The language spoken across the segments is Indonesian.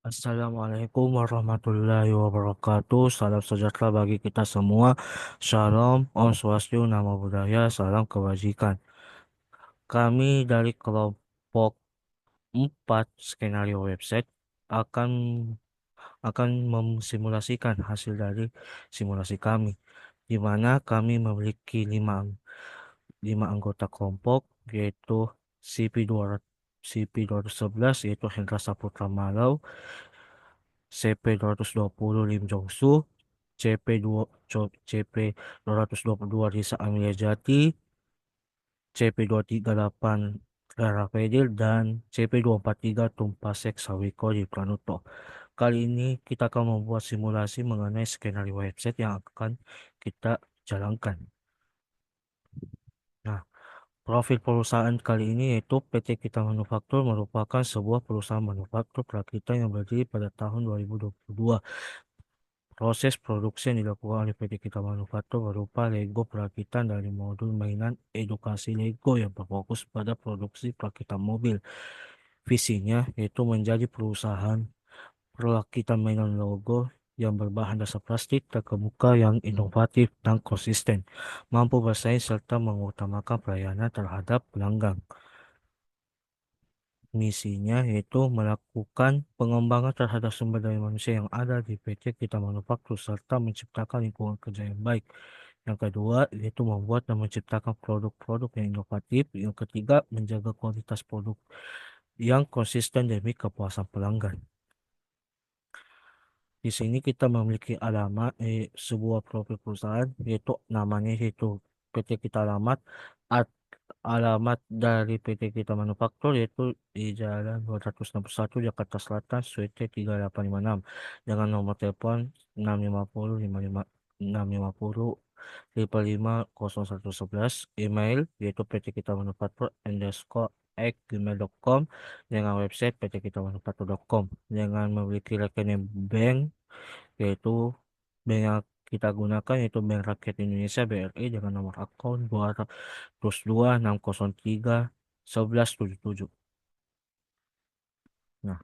Assalamualaikum warahmatullahi wabarakatuh. Salam sejahtera bagi kita semua. Shalom, Om Swastiastu, Namo Buddhaya, salam kebajikan. Kami dari kelompok 4 skenario website akan akan memsimulasikan hasil dari simulasi kami, di mana kami memiliki lima anggota kelompok, yaitu CP200 CP211 yaitu Hendra Saputra Malau, CP220 Lim Jong-soo, CP2 CP222 Risa Amelia Jati, CP238 Rara Fedil, dan CP243 Tumpasek Sawiko di Pranuto. Kali ini kita akan membuat simulasi mengenai skenario website yang akan kita jalankan. Nah, profil perusahaan kali ini yaitu PT Kita Manufaktur merupakan sebuah perusahaan manufaktur perakitan yang berdiri pada tahun 2022. Proses produksi yang dilakukan oleh PT Kita Manufaktur berupa Lego perakitan dari modul mainan edukasi Lego yang berfokus pada produksi perakitan mobil. Visinya yaitu menjadi perusahaan perakitan mainan Lego yang berbahan dasar plastik terkemuka yang inovatif dan konsisten, mampu bersaing serta mengutamakan pelayanan terhadap pelanggan. Misinya yaitu melakukan pengembangan terhadap sumber daya manusia yang ada di PT Kita Manufaktur serta menciptakan lingkungan kerja yang baik. Yang kedua yaitu membuat dan menciptakan produk-produk yang inovatif. Yang ketiga menjaga kualitas produk yang konsisten demi kepuasan pelanggan. Di sini kita memiliki alamat sebuah profil perusahaan yaitu namanya yaitu PT Kita Alamat. Alamat dari PT Kita Manufaktur yaitu di Jalan 261 Jakarta Selatan, Suite 3856 dengan nomor telepon 650 55 650 550111, email yaitu PT Kita Manufaktur _ dengan website ptkitamanufaktur.com, dengan memiliki rekening bank yaitu bank yang kita gunakan yaitu Bank Rakyat Indonesia BRI dengan nomor akun 202 603 1177. Nah,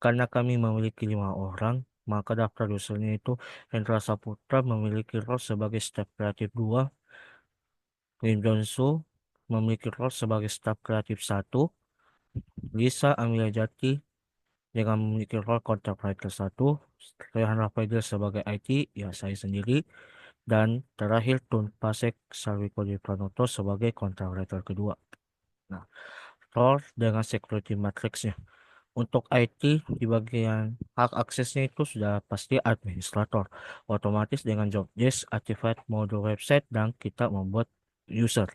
karena kami memiliki 5 orang, maka daftar usernya itu Hendra Saputra memiliki role sebagai staf kreatif 2, Lim Jonsu memiliki role sebagai staf kreatif 1, Lisa Amelia Jati dengan memiliki role content writer 1, Rehan Rafael sebagai IT, ya saya sendiri, dan terakhir Tun Pasek Sarwiko Pranoto sebagai content writer kedua. Nah, role dengan security matrixnya. Untuk IT di bagian hak aksesnya itu sudah pasti administrator. Otomatis dengan job desk, activate mode website, dan kita membuat user.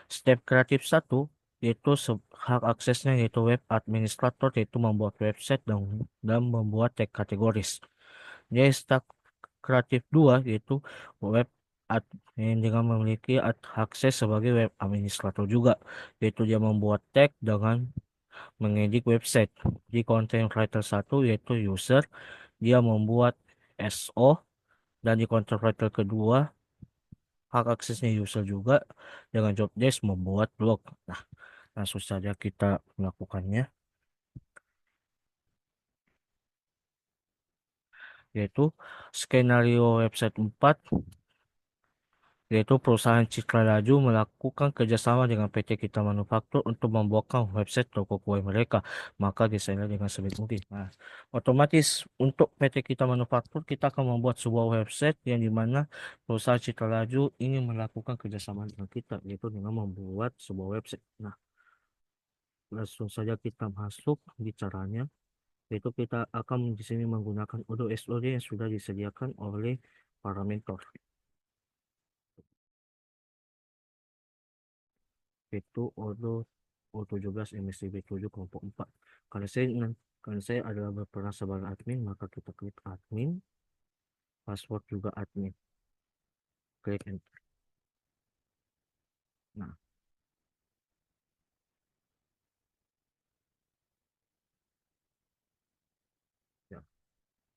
Step kreatif 1 yaitu hak aksesnya yaitu web administrator yaitu membuat website dan membuat tag kategoris. Dia step kreatif 2 yaitu web admin dengan memiliki akses sebagai web administrator juga, yaitu dia membuat tag dengan mengedit website. Di content writer 1 yaitu user, dia membuat SO, dan di content writer kedua hak aksesnya user juga dengan job desk membuat blog. Nah, langsung saja kita melakukannya, yaitu skenario website 4 yaitu perusahaan Citra Laju melakukan kerjasama dengan PT Kita Manufaktur untuk membuatkan website toko kue mereka. Maka desainnya dengan sebit mungkin. Nah, otomatis untuk PT Kita Manufaktur kita akan membuat sebuah website yang dimana perusahaan Citra Laju ingin melakukan kerjasama dengan kita, yaitu dengan membuat sebuah website. Nah, langsung saja kita masuk di caranya, yaitu kita akan di sini menggunakan Odoo SOD yang sudah disediakan oleh para mentor. Itu O17 MSCB 7 kelompok 4. Karena saya adalah berperan sebagai admin, maka kita klik admin, password juga admin, klik enter. Nah, ya.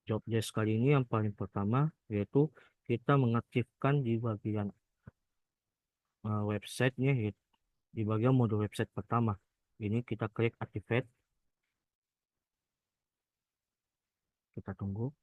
Job desk kali ini yang paling pertama yaitu kita mengaktifkan di bagian websitenya, di bagian mode website pertama. Ini kita klik activate. kita tunggu.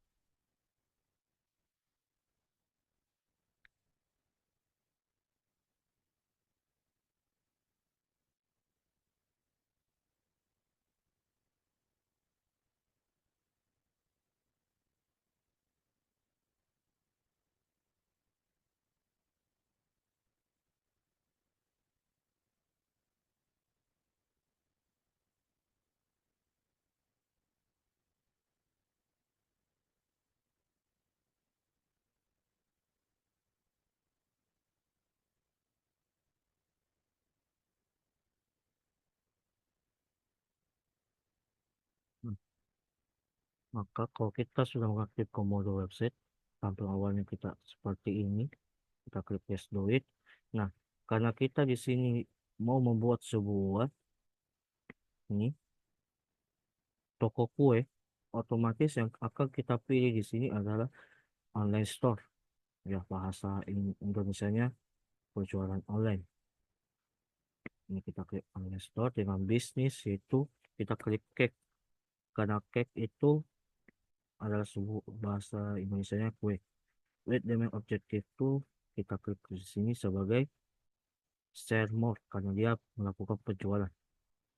Nah, maka kalau kita sudah mengaktifkan mode website, tampil awalnya kita seperti ini. Kita klik yes do it. Nah, karena kita di sini mau membuat sebuah ini toko kue, otomatis yang akan kita pilih di sini adalah online store. Ya, bahasa Indonesianya penjualan online. Ini kita klik online store dengan bisnis, yaitu kita klik cake. Karena cake itu adalah sebuah bahasa Indonesianya kue. Let the main objective itu kita klik di sini sebagai share more karena dia melakukan penjualan.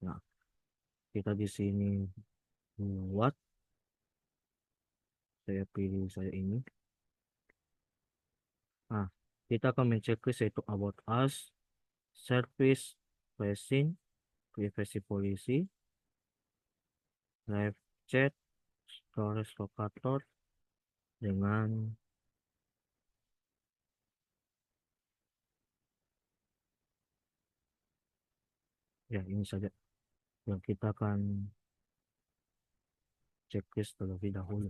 Nah, kita di sini buat, saya pilih saya ini. Nah, kita akan menceklis yaitu about us, service, pricing, privasi policy, live chat, storage locator dengan ya ini saja yang kita akan checklist terlebih dahulu.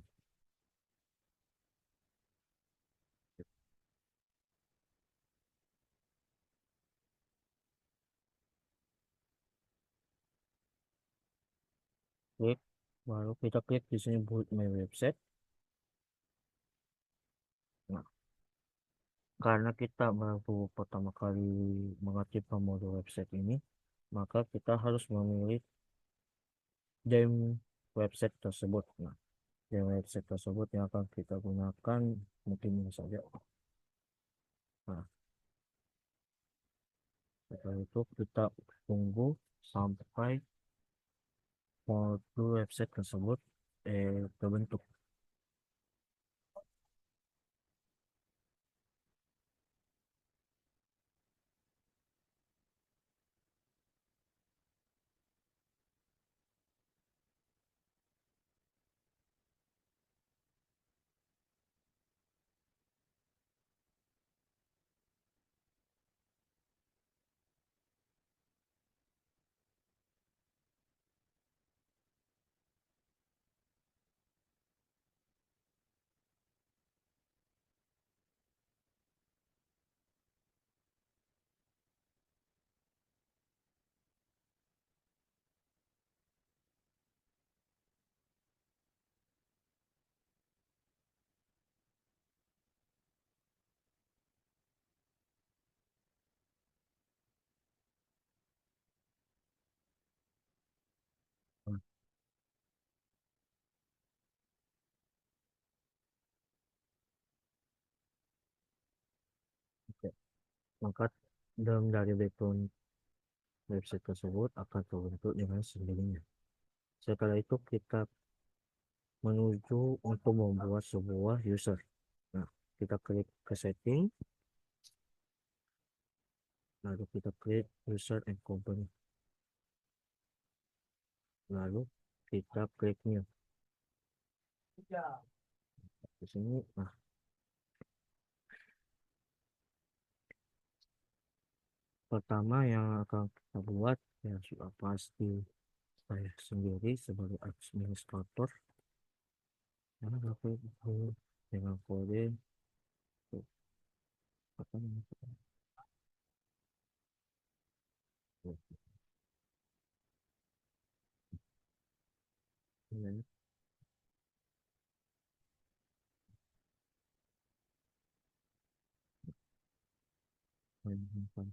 Klik, baru kita klik di sini buat my website. Nah, karena kita baru pertama kali mengaktifkan mode website ini, maka kita harus memilih theme website tersebut. Nah, theme website tersebut yang akan kita gunakan mungkin ini saja. Nah, setelah itu kita tunggu sampai mode website tersebut terbentuk. Nah, oke. Maka dalam dari background website tersebut akan terbentuk dengan sendirinya. Setelah itu kita menuju untuk membuat sebuah user. Nah, kita klik ke setting, lalu kita klik user and company, lalu kita klik new di sini. Nah, pertama yang akan kita buat ya sudah pasti saya sendiri sebagai administrator. Nah, aku itu dengan kode apa namanya,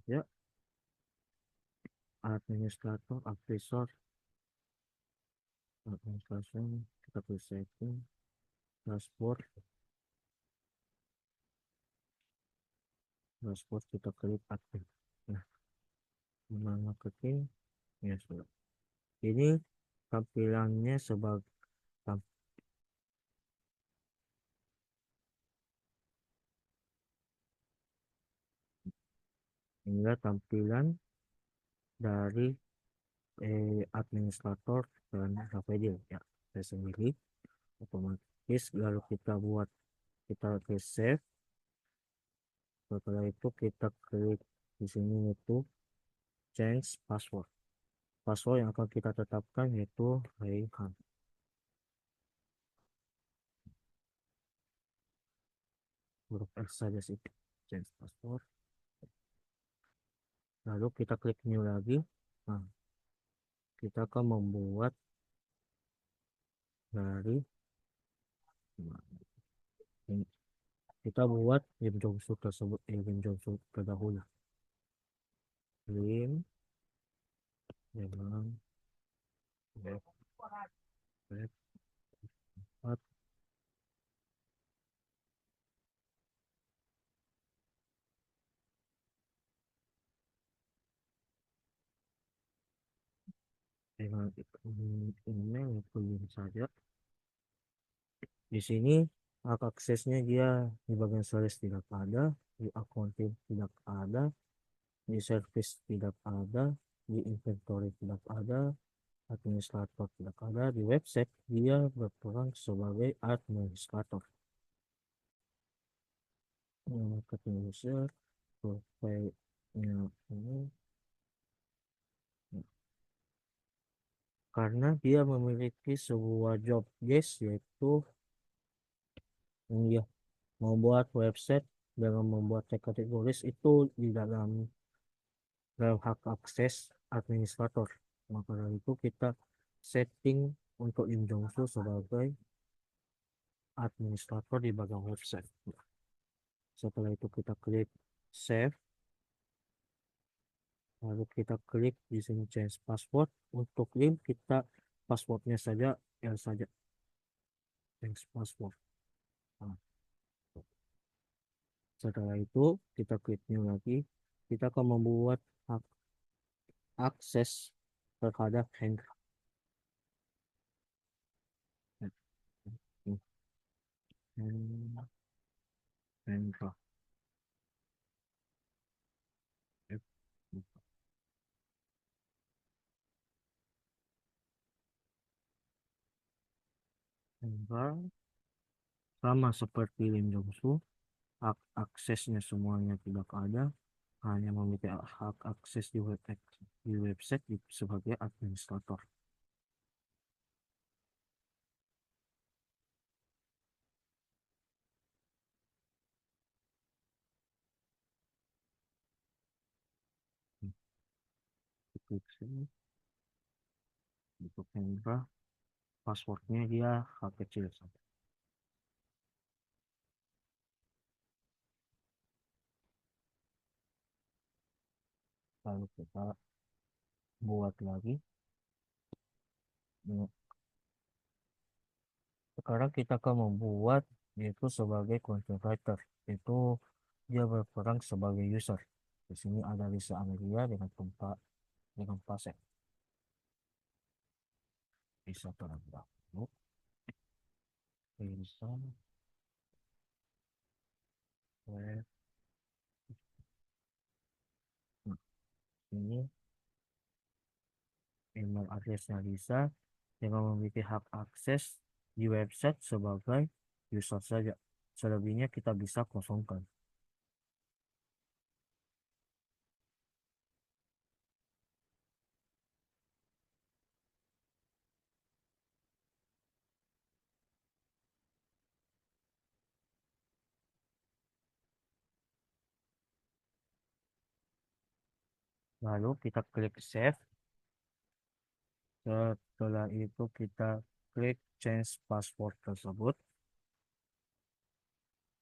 ya, administrator, advisor, administration, kita tulis setting, dashboard kita klik aktif. Nah, mana ketik ya sudah. Ini tampilannya sebagai inilah tampilan dari administrator dan Rafael ya, saya sendiri otomatis. Lalu kita ke save. Setelah itu kita klik di sini yaitu change password. Password yang akan kita tetapkan yaitu Rayhan. Huruf X saja sih. Change password. Lalu kita klik new lagi. Nah, kita akan membuat dari ini. Kita buat game Jongsu tersebut, game Jongsu terdahulu. Link dengan web web 4 dengan email itu link saja. Di sini hak aksesnya dia di bagian sales tidak ada, di accounting tidak ada, di service tidak ada, di inventory tidak ada, administrator tidak ada, di website dia berperan sebagai administrator. Marketing user, profile-nya ini karena dia memiliki sebuah job desk yaitu dia membuat website dengan membuat kategoris itu di dalam hak akses administrator. Maka dari itu kita setting untuk Im Jong Soo sebagai administrator di bagian website. Setelah itu kita klik save, lalu kita klik di sini change password. Untuk link kita passwordnya saja L saja, change password. Nah, setelah itu kita klik new lagi, kita akan membuat hak akses terhadap Hendra. Hendra Hendra sama seperti Lim Jong Soo, hak aksesnya semuanya tidak ada, hanya memiliki hak akses di website sebagai administrator. Klik sini untuk Hendra, passwordnya dia hak kecil saja. Lalu kita buat lagi. Sekarang kita akan membuat yaitu sebagai content writer, itu dia berperan sebagai user. Di sini ada Lisa Amelia dengan tempat dengan pasek. Bisa terlebih dahulu. Lisa web. Nah, ini email addressnya Lisa dengan memiliki hak akses di website sebagai user saja. Selebihnya kita bisa kosongkan. Lalu kita klik save. Setelah itu kita klik change password tersebut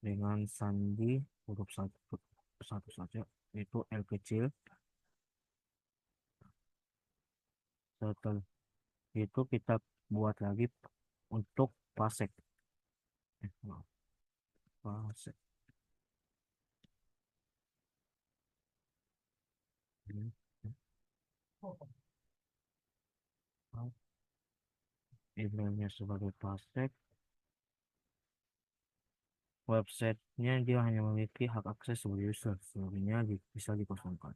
dengan sandi huruf satu saja, itu L kecil. Setelah itu kita buat lagi untuk pasek. Maaf, fase. Emailnya sebagai pasek. Websitenya dia hanya memiliki hak akses sebagai user, selebihnya bisa dikosongkan.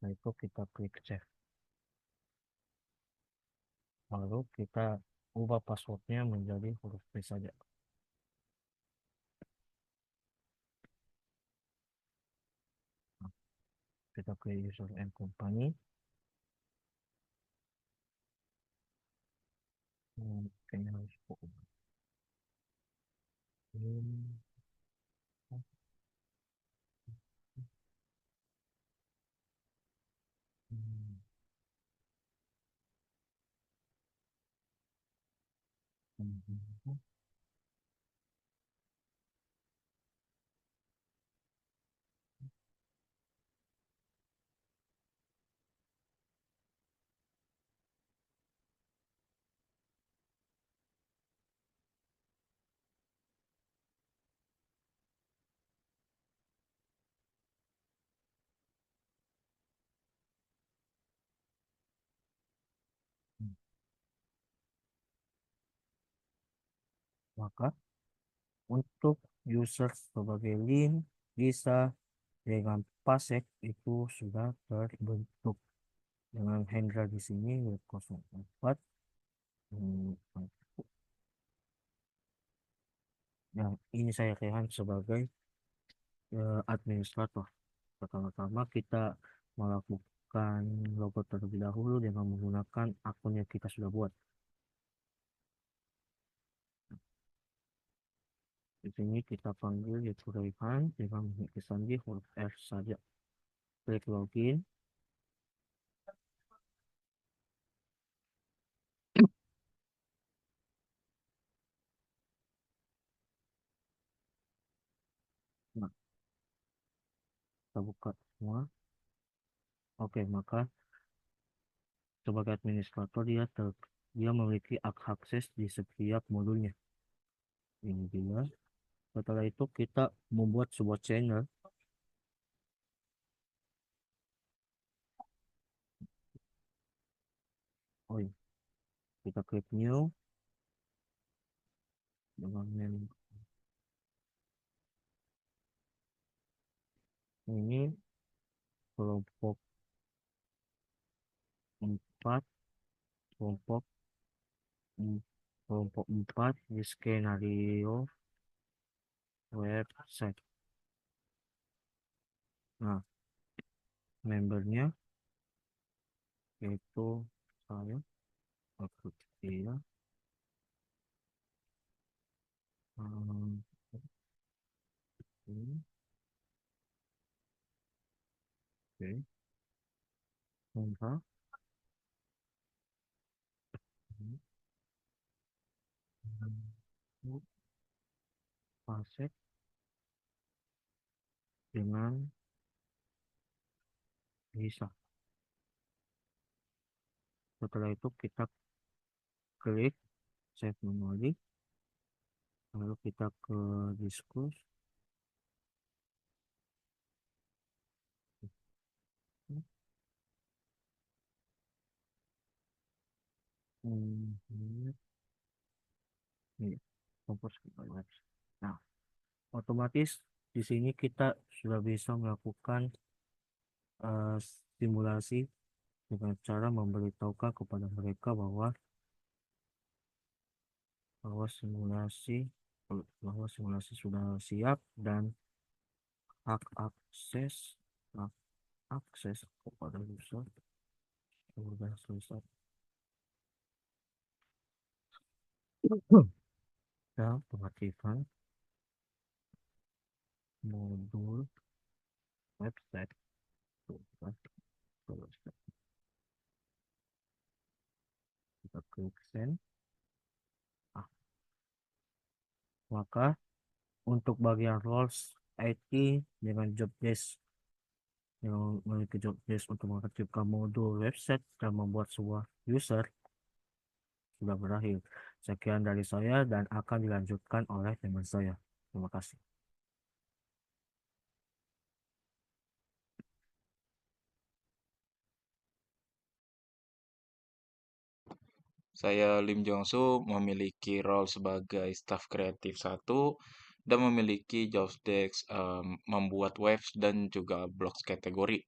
Setelah itu kita klik save. Lalu kita ubah passwordnya menjadi huruf P saja. Nah, kita ke user and company. Kayaknya harus ubah. Hmm, hmm, hmm. Maka untuk user sebagai link bisa dengan pasek itu sudah terbentuk dengan handler di sini web 04. Hmm, yang ini saya rehan sebagai administrator. Pertama-tama kita melakukan logo terlebih dahulu dengan menggunakan akun yang kita sudah buat. Di sini kita panggil yaitu Raihan dengan mengisi sandi huruf R saja. Klik login. Nah, kita buka semua. Oke, maka sebagai administrator dia memiliki akses di setiap modulnya. Ini dia. Setelah itu kita membuat sebuah channel. Oh iya, kita klik new dengan ini kelompok 4, kelompok kelompok 4 di skenario website. Nah, membernya itu saya aku dia hmm, ini, oke, enggak, pasek dengan bisa. Setelah itu kita klik save memory, lalu kita ke diskus. Ini, kompos kita lihat. Nah, otomatis di sini kita sudah bisa melakukan eh, simulasi dengan cara memberitahukan kepada mereka bahwa simulasi bahwa simulasi sudah siap dan hak akses hak akses kepada user sudah selesai. Dan pengaktifan modul website Terus kita klik send. Ah, maka untuk bagian roles IT dengan job desk yang memiliki job desk untuk mengaktifkan modul website dan membuat sebuah user sudah berakhir. Sekian dari saya dan akan dilanjutkan oleh teman saya. Terima kasih. Saya Lim Jongsu memiliki role sebagai staf kreatif satu dan memiliki job desk membuat webs dan juga blogs kategori.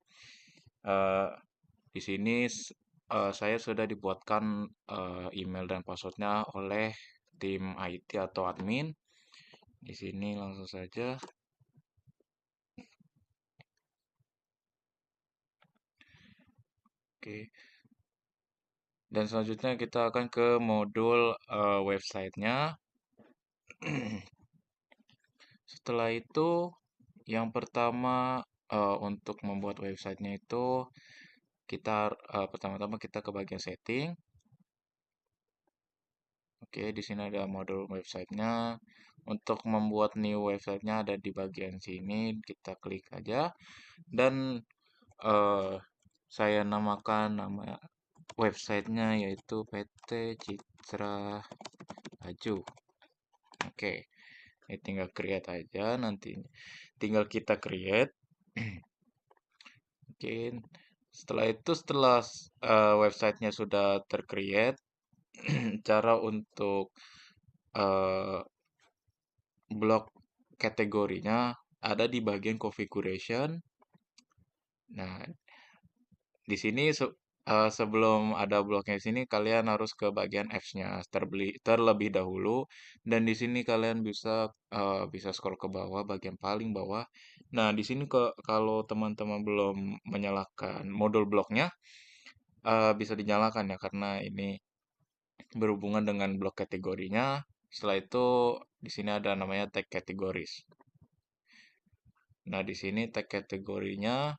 Eh, di sini saya sudah dibuatkan email dan passwordnya oleh tim IT atau admin. Di sini langsung saja. Oke. Dan selanjutnya kita akan ke modul websitenya. Setelah itu, yang pertama untuk membuat websitenya itu kita pertama-tama kita ke bagian setting. Oke, di sini ada modul websitenya. Untuk membuat new websitenya ada di bagian sini. Kita klik aja dan eh, saya namakan nama websitenya yaitu PT Citra Laju. Oke, ini tinggal create aja nanti. Tinggal kita create. Oke, setelah itu setelah websitenya sudah tercreate, cara untuk eh, blok kategorinya ada di bagian configuration. Nah, di sini sebelum ada bloknya di sini kalian harus ke bagian apps-nya terlebih dahulu dan di sini kalian bisa scroll ke bawah bagian paling bawah. Nah, di sini kalau teman-teman belum menyalakan modul bloknya bisa dinyalakan ya karena ini berhubungan dengan blok kategorinya. Setelah itu di sini ada namanya tag categories. Nah, di sini tag kategorinya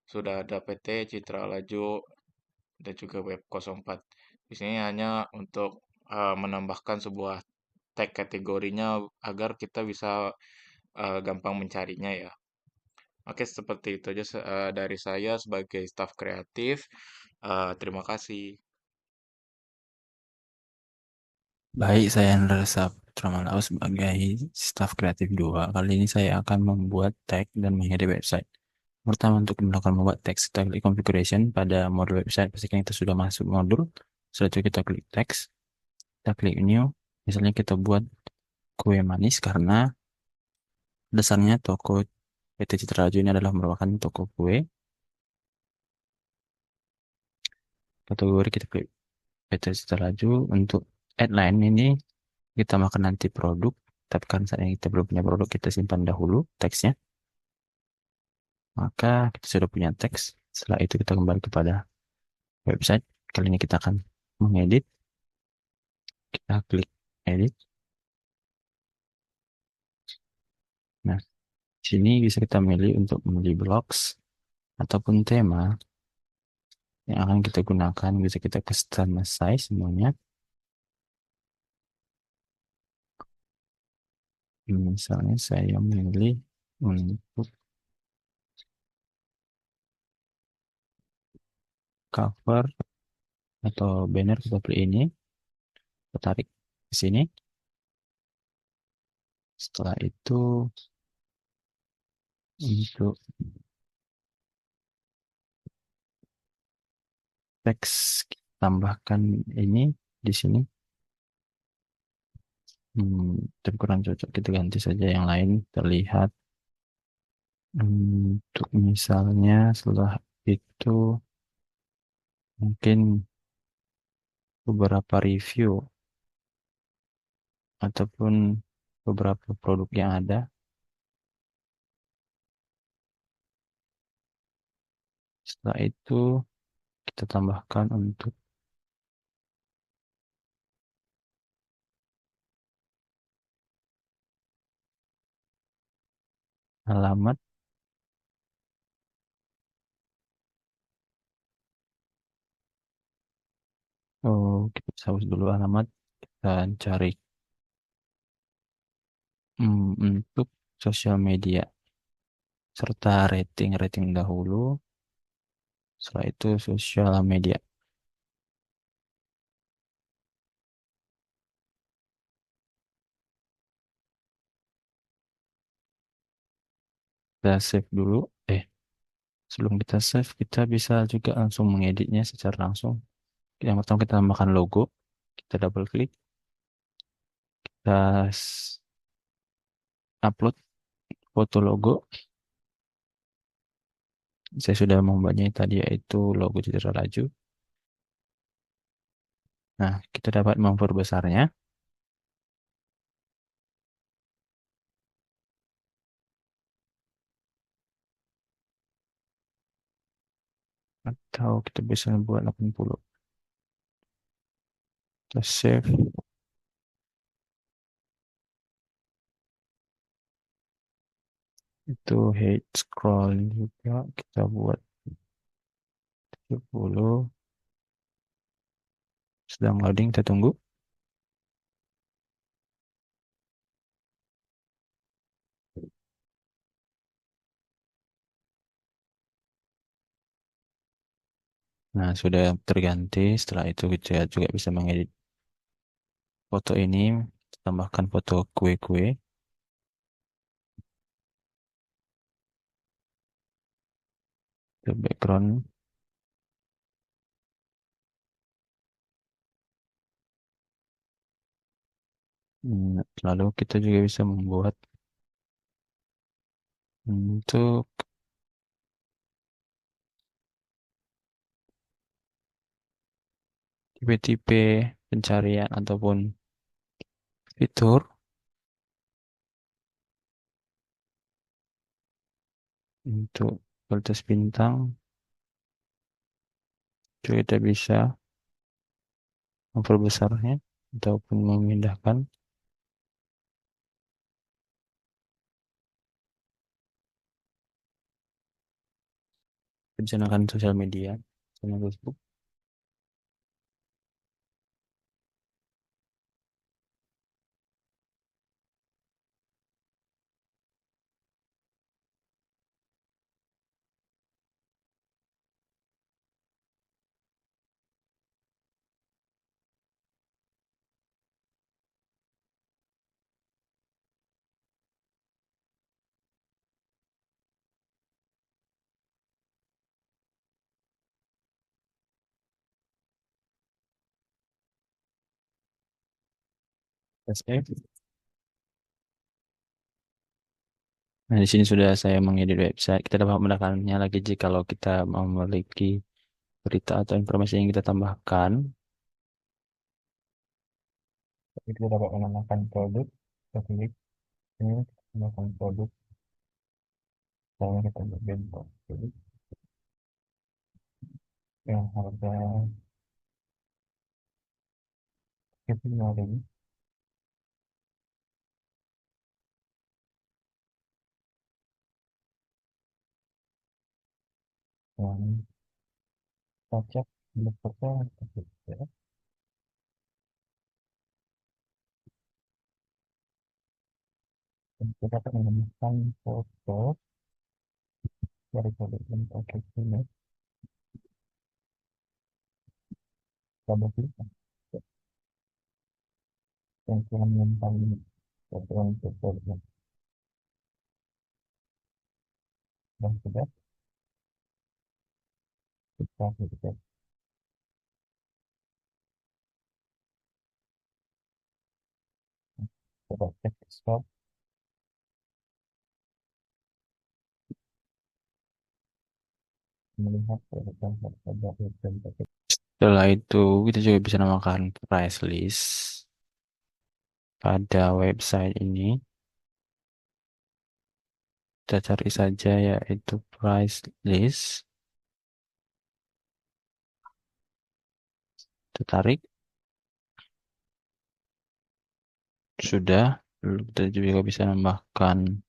sudah ada PT Citra Laju dan juga Web 04. Di sini hanya untuk menambahkan sebuah tag kategorinya agar kita bisa gampang mencarinya ya. Oke, seperti itu aja dari saya sebagai staf kreatif. Terima kasih. Baik, saya Andra Saputra Malau sebagai staf kreatif 2. Kali ini saya akan membuat tag dan mengirim website. Pertama, untuk melakukan membuat teks, kita klik configuration pada modul website. Pastikan kita sudah masuk modul. Setelah itu kita klik text, kita klik new. Misalnya kita buat kue manis karena dasarnya toko PT Citra Laju ini adalah merupakan toko kue. Kategori kita klik PT Citra Laju. Untuk headline ini kita makan nanti produk. Tapi kan saat ini kita belum punya produk, kita simpan dahulu teksnya. Maka kita sudah punya teks. Setelah itu kita kembali kepada website. Kali ini kita akan mengedit. Kita klik edit. Nah, di sini bisa kita milih untuk memilih blocks ataupun tema yang akan kita gunakan. Bisa kita customize semuanya. Misalnya saya memilih untuk cover atau banner kita pilih ini. Kita tarik ke sini. Setelah itu untuk teks kita tambahkan ini di sini. Tapi kurang cocok, kita ganti saja yang lain terlihat. Untuk misalnya setelah itu mungkin beberapa review ataupun beberapa produk yang ada. Setelah itu kita tambahkan untuk alamat Oh, kita bisa hapus dulu alamat dan cari untuk sosial media serta rating dahulu. Setelah itu sosial media. Kita save dulu. Sebelum kita save, kita bisa juga langsung mengeditnya secara langsung. Yang pertama kita tambahkan logo. Kita double klik. Kita upload foto logo. Saya sudah membuatnya tadi yaitu logo Citra Laju. Nah, kita dapat memperbesarnya atau kita bisa buat 80. Kita save. Itu height scroll juga kita buat 70. Sedang loading, kita tunggu. Nah, sudah terganti. Setelah itu kita juga bisa mengedit foto ini. Tambahkan foto kue-kue. Ke background. Lalu kita juga bisa membuat untuk tipe-tipe pencarian ataupun fitur untuk kualitas bintang. Juga kita bisa memperbesarnya ataupun memindahkan. Rencanakan sosial media sama Facebook. Save. Nah, di sini sudah saya mengedit website. Kita dapat menambahkannya lagi jikalau kita memiliki berita atau informasi yang kita tambahkan. Kita dapat menambahkan produk. Kita klik ini, tambahkan produk. Lalu kita bentuk produk yang harga itu 5.000. Dan pajak bentuknya seperti itu. Dan kita dapat menambahkan foto dari produk yang pakai ini. Double klik yang telah menyimpan foto untuk produk dan sudah kita klik coba cek stop melihat produk yang harga dan pakai. Setelah itu kita juga bisa namakan price list pada website ini. Kita cari saja yaitu price list. Kita tarik. Sudah. Lalu kita juga bisa nambahkan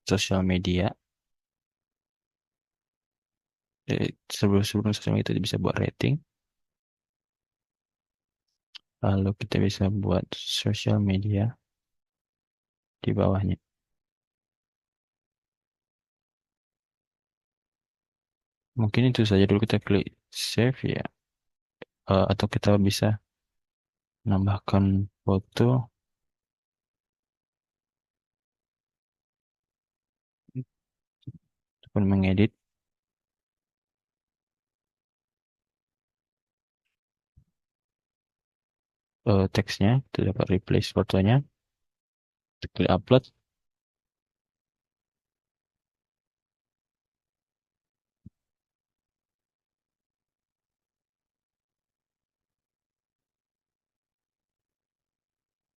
sosial media. Sebelum sosial media kita bisa buat rating, lalu kita bisa buat sosial media di bawahnya. Mungkin itu saja dulu, kita klik save ya. Atau kita bisa nambahkan foto ataupun mengedit teksnya. Kita dapat replace fotonya, kita klik upload,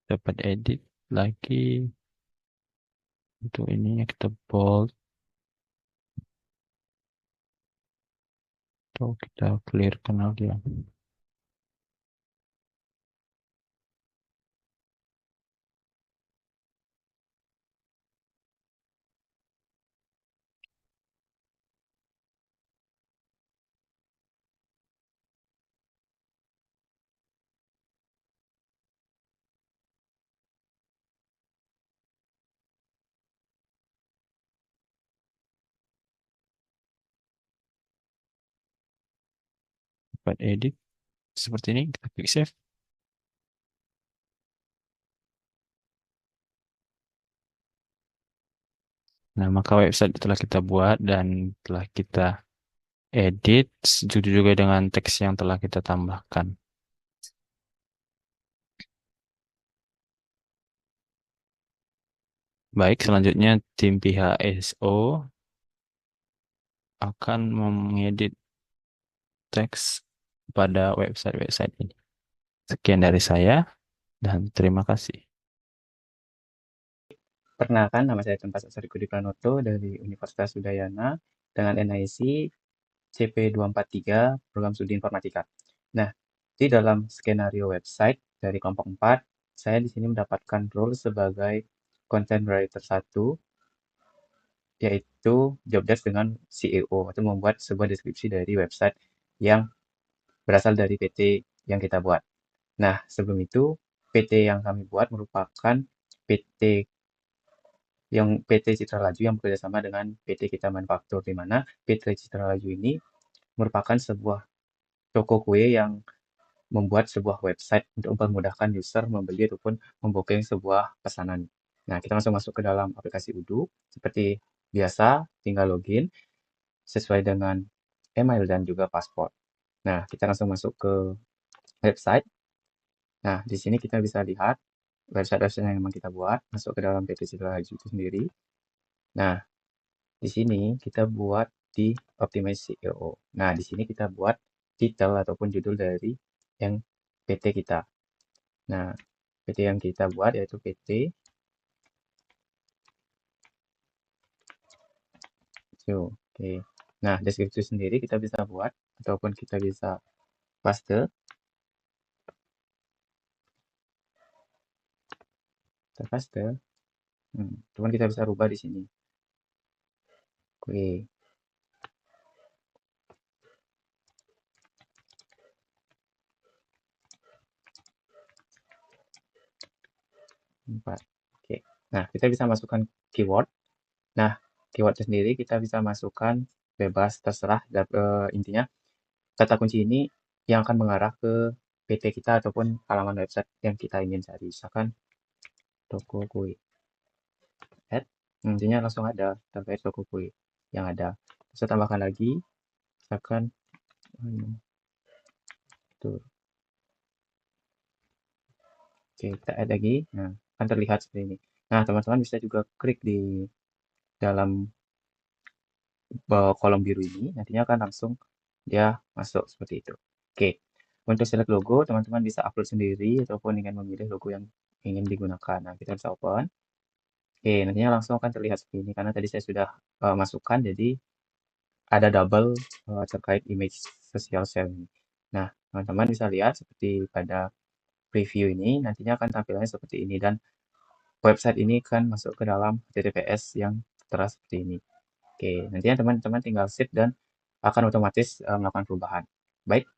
dapat edit lagi. Untuk ininya kita bold atau kita clearkan lagi ya. Dapat edit seperti ini, kita klik save. Nah, maka website telah kita buat dan telah kita edit, setuju juga dengan teks yang telah kita tambahkan. Baik, selanjutnya tim pihak SO akan mengedit teks pada website-website ini. Sekian dari saya dan terima kasih. Perkenalkan, nama saya Tempas Asarikudi Pranoto dari Universitas Udayana dengan NIC CP243 Program Studi Informatika. Nah, di dalam skenario website dari kelompok 4, saya di sini mendapatkan role sebagai content writer 1, yaitu job desk dengan CEO, atau membuat sebuah deskripsi dari website yang berasal dari PT yang kita buat. Nah, sebelum itu, PT yang kami buat merupakan PT Citra Laju yang bekerjasama dengan PT Kita Manufaktur, di mana PT Citra Laju ini merupakan sebuah toko kue yang membuat sebuah website untuk mempermudahkan user membeli ataupun membooking sebuah pesanan. Nah, kita langsung masuk ke dalam aplikasi Udu. Seperti biasa, tinggal login sesuai dengan email dan juga paspor. Nah, kita langsung masuk ke website. Nah, di sini kita bisa lihat website-website yang memang kita buat, masuk ke dalam PT Citra Laju itu sendiri. Nah, di sini kita buat di Optimize CEO. Nah, di sini kita buat titel ataupun judul dari yang PT kita. Nah, PT yang kita buat yaitu PT Oke. Nah, deskripsi sendiri kita bisa buat ataupun kita bisa paste. Kita paste. Cuman kita bisa rubah di sini. Oke. Empat. Oke. Nah, kita bisa masukkan keyword. Nah, keyword sendiri kita bisa masukkan bebas, terserah. Intinya, kata kunci ini yang akan mengarah ke PT kita ataupun halaman website yang kita ingin cari. Misalkan toko kue. Intinya langsung ada terkait toko kue yang ada. Saya tambahkan lagi, misalkan tuh. Oke, kita add lagi. Nah, akan terlihat seperti ini. Nah, teman-teman bisa juga klik di dalam kolom biru ini, nantinya akan langsung dia masuk seperti itu. Oke, untuk select logo, teman-teman bisa upload sendiri ataupun ingin memilih logo yang ingin digunakan. Nah, kita bisa open. Oke, nantinya langsung akan terlihat seperti ini karena tadi saya sudah masukkan, jadi ada double terkait image social share ini. Nah, teman-teman bisa lihat seperti pada preview ini, nantinya akan tampilannya seperti ini, dan website ini kan masuk ke dalam HTTPS yang tertera seperti ini. Oke, nantinya teman-teman tinggal save dan akan otomatis melakukan perubahan. Baik,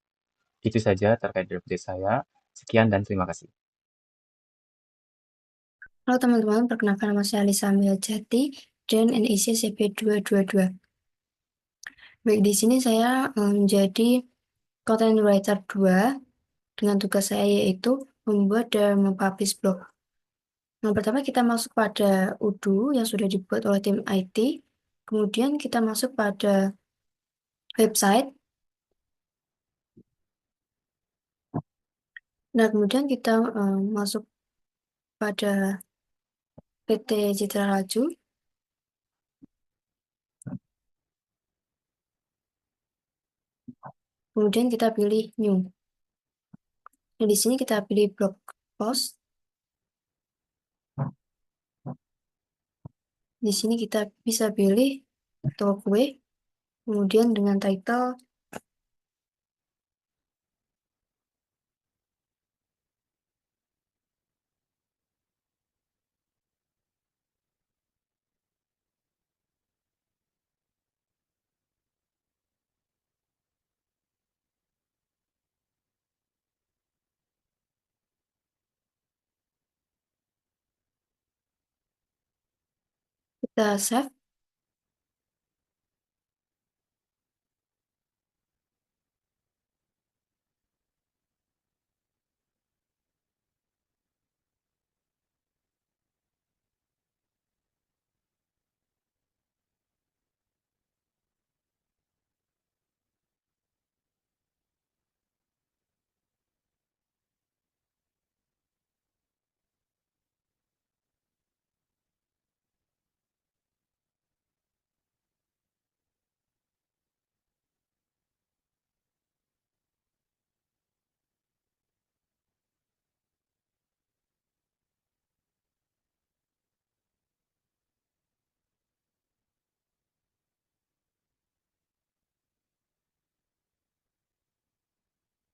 itu saja terkait dari update saya. Sekian dan terima kasih. Halo teman-teman, perkenalkan nama saya Alisa Jati dan NIC CP222. Baik, di sini saya menjadi content writer 2 dengan tugas saya yaitu membuat dan mempublish blog. Yang pertama kita masuk pada UDU yang sudah dibuat oleh tim IT, kemudian kita masuk pada website, dan kemudian kita masuk pada PT Citra Laju, kemudian kita pilih new. Nah, di sini kita pilih blog post. Di sini kita bisa pilih toko kue, kemudian dengan title kita save.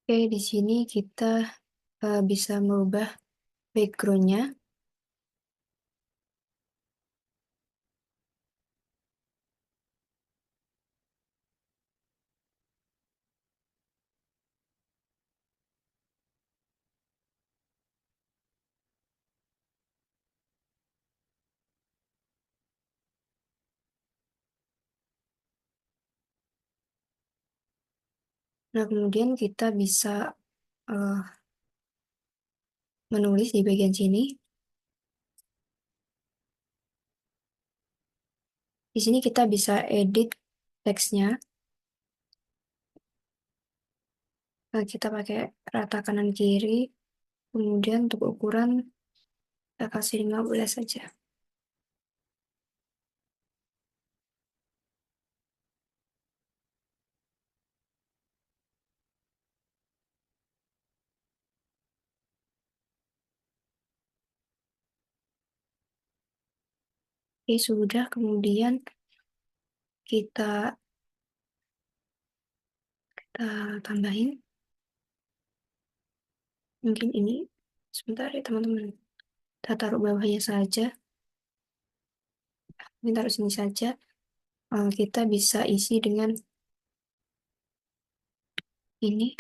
Oke, di sini kita bisa merubah backgroundnya. Nah, kemudian kita bisa eh, menulis di bagian sini. Di sini kita bisa edit teksnya. Nah, kita pakai rata kanan kiri. Kemudian untuk ukuran kita kasih 15 saja. Oke, sudah. Kemudian kita tambahin. Mungkin ini sebentar ya teman-teman. Kita taruh bawahnya saja. Ini taruh sini saja. Kita bisa isi dengan ini.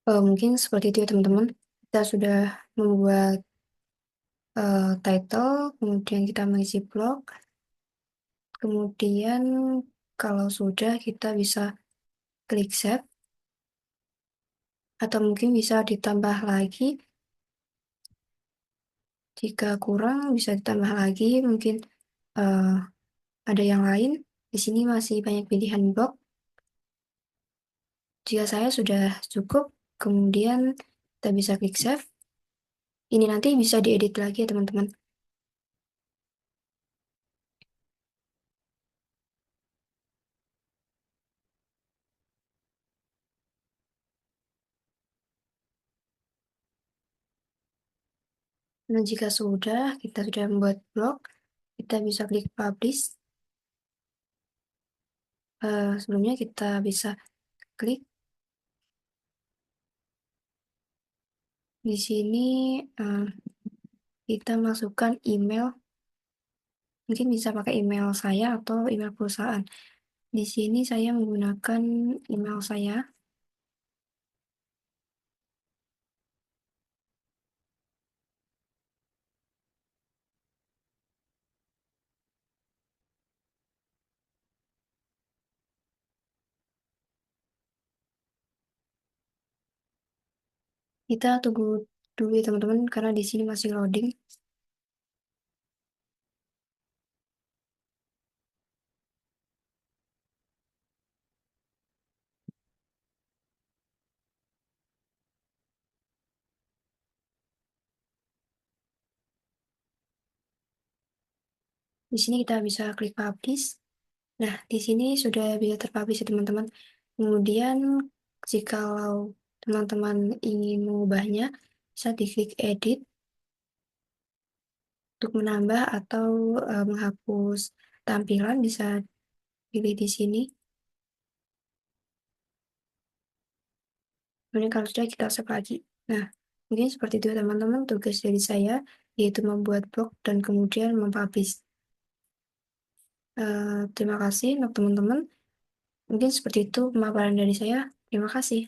Mungkin seperti itu ya teman-teman. Kita sudah membuat title, kemudian kita mengisi blog, kemudian kalau sudah kita bisa klik save, atau mungkin bisa ditambah lagi. Jika kurang bisa ditambah lagi, mungkin ada yang lain. Di sini masih banyak pilihan blog. Jika saya sudah cukup, kemudian kita bisa klik save. Ini nanti bisa diedit lagi ya teman-teman. Nah, jika kita sudah membuat blog, kita bisa klik publish. Sebelumnya kita bisa klik di sini, kita masukkan email. Mungkin bisa pakai email saya atau email perusahaan. Di sini saya menggunakan email saya. Kita tunggu dulu ya teman-teman, karena di sini masih loading. Di sini kita bisa klik publish. Nah, di sini sudah bisa terpublish ya teman-teman. Kemudian, jikalau teman-teman ingin mengubahnya, bisa diklik edit untuk menambah atau menghapus tampilan, bisa pilih di sini. Kemudian kalau sudah kita save lagi. Nah, mungkin seperti itu teman-teman tugas dari saya, yaitu membuat blog dan kemudian mempublish. Terima kasih untuk teman-teman. Mungkin seperti itu pemaparan dari saya. Terima kasih.